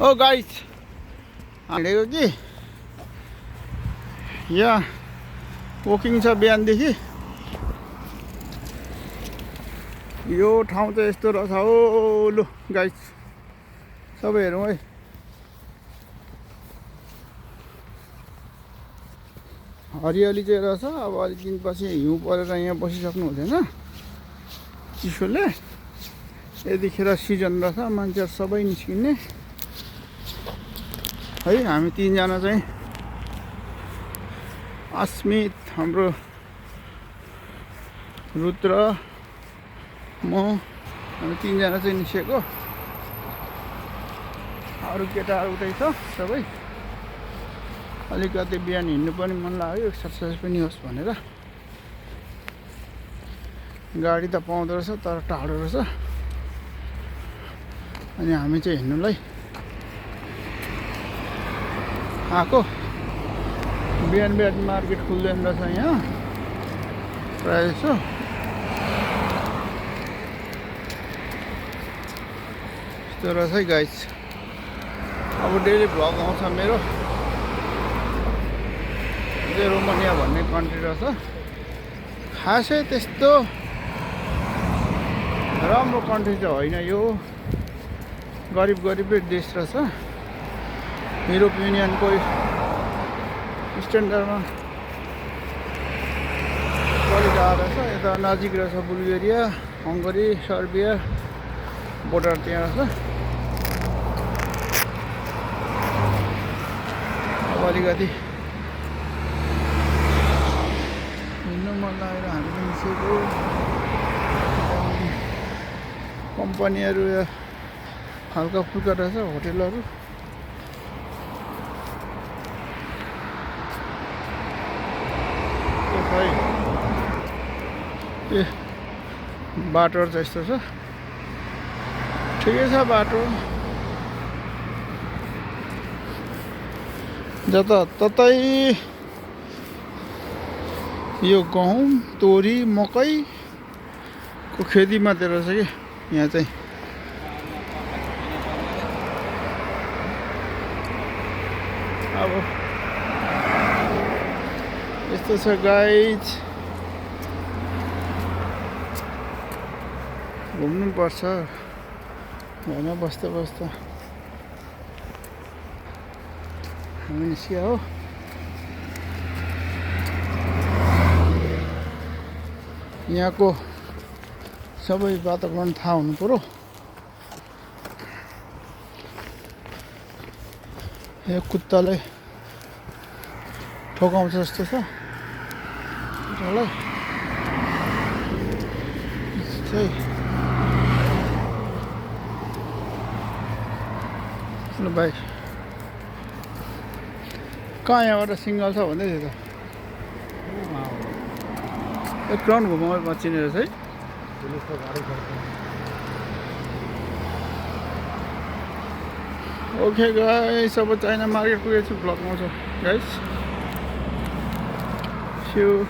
ओ guys हिँडेको कि यहाँ वकिङ छ बिहानदेखि। यो ठाउँ चाहिँ यस्तो रहेछ हो। लु गाइस सबै हेरौँ है। हरियाली चाहिँ रहेछ। अब अलिक दिनपछि हिउँ परेर यहाँ बसिसक्नु हुँदैन चिसोले। यतिखेर सिजन रहेछ, मान्छेहरू सबै निस्किने है। हामी तीनजना चाहिँ अस्मित, हाम्रो रुद्र, म, हामी तीनजना चाहिँ निस्केको। अरू केटाहरू उतै छ सबै। अलिकति बिहान हिँड्नु पनि मन लाग्यो, एक्सर्साइज पनि होस् भनेर। गाडी त पाउँदो रहेछ तर टाढो रहेछ। अनि हामी चाहिँ हिँड्नुलाई आएको। बिहान बिहान मार्केट खुल्दैन रहेछ यहाँ प्रायः जसो। यस्तो रहेछ है गाइस। अब डेली भ्लग आउँछ मेरो। यो रोमानिया भन्ने कन्ट्री रहेछ। खासै त्यस्तो राम्रो कन्ट्री चाहिँ होइन यो, गरिबै देश रहेछ। युरोप युनियनको स्ट्यान्डर्डमा चलिरहेको रहेछ। यता नजिक रहेछ बुल्गेरिया, हङ्गरी, सर्बिया बोर्डर त्यहाँ रहेछ। अब अलिकति हिँड्नु मन लागेर हामी पनि निस्केको। कम्पनीहरू हल्का फुल्का रहेछ, होटेलहरू। ए बाटोहरू चाहिँ यस्तो छ। ठिकै छ बाटो, जताततै यो गहुँ, तोरी, मकैको खेती मात्रै रहेछ कि यहाँ चाहिँ। अब यस्तो छ गाइज, घुम्नु पर्छ घरमा बस्दा बस्दा। हामी निस्किया हो। यहाँको सबै वातावरण थाहा हुनु पर्यो। यो कुत्तालाई ठोकाउँछ जस्तो छ कुत्तालाई चाहिँ। ल भाइ कहाँ यहाँबाट सिङ्गल छ भन्दै थियो त। एक राउन्ड घुमाउनु बचिने रहेछ है। ओके गाइस, अब चाइना मार्केट पुगेछु। भ्लग आउँछ गाइस। See you.